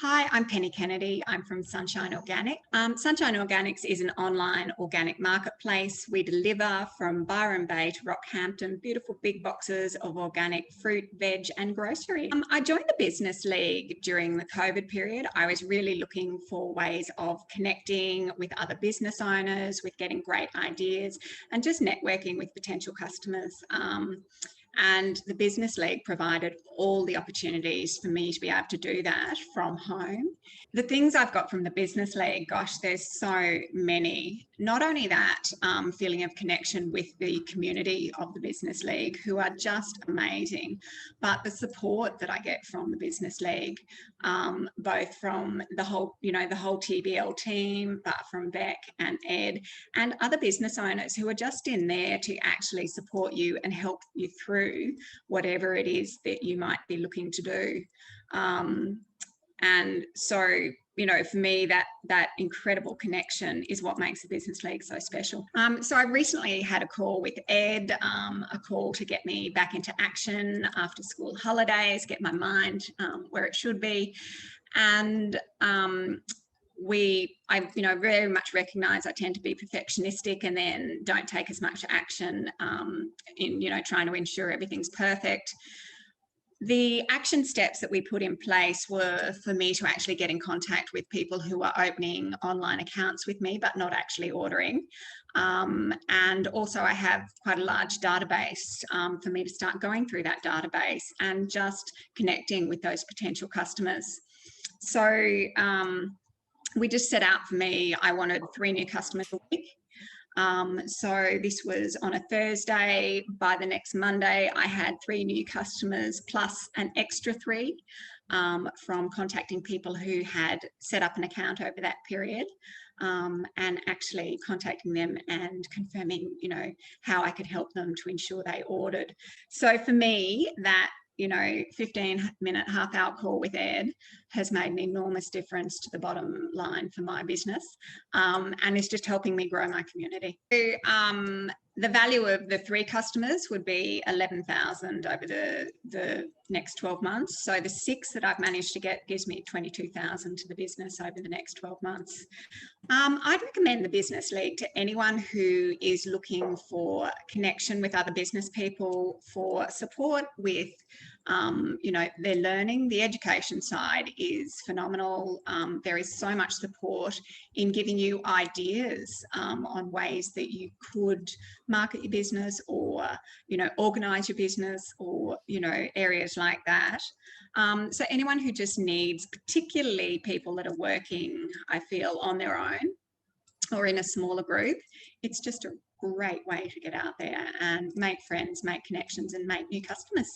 Hi, I'm Penny Kennedy. I'm from Sunshine Organic. Sunshine Organics is an online organic marketplace. We deliver from Byron Bay to Rockhampton, beautiful big boxes of organic fruit, veg and grocery. I joined the Business League during the COVID period. I was really looking for ways of connecting with other business owners, with getting great ideas and just networking with potential customers. And the Business League provided all the opportunities for me to be able to do that from home. The things I've got from the Business League, gosh, there's so many. Not only that, feeling of connection with the community of the Business League, who are just amazing, but the support that I get from the Business League, both from the whole TBL team, but from Beck and Ed and other business owners who are just in there to actually support you and help you through whatever it is that you might be looking to do. And so, for me, that incredible connection is what makes the Business League so special. So I recently had a call with Ed, a call to get me back into action after school holidays, get my mind where it should be. And I very much recognise I tend to be perfectionistic and then don't take as much action in trying to ensure everything's perfect. The action steps that we put in place were for me to actually get in contact with people who are opening online accounts with me, but not actually ordering. And also I have quite a large database for me to start going through that database and just connecting with those potential customers. So we just set out for me, I wanted 3 new customers a week. So this was on a Thursday. By the next Monday, I had 3 new customers plus an extra 3 from contacting people who had set up an account over that period and actually contacting them and confirming, how I could help them to ensure they ordered. So for me, that 15-minute, half-hour call with Ed has made an enormous difference to the bottom line for my business and is just helping me grow my community. So, the value of the 3 customers would be 11,000 over the next 12 months. So the 6 that I've managed to get gives me 22,000 to the business over the next 12 months. I'd recommend the Business League to anyone who is looking for connection with other business people, for support with their learning. The education side is phenomenal. There is so much support in giving you ideas on ways that you could market your business or, organise your business or, areas like that. So anyone who just needs, particularly people that are working, I feel, on their own or in a smaller group, it's just a great way to get out there and make friends, make connections and make new customers.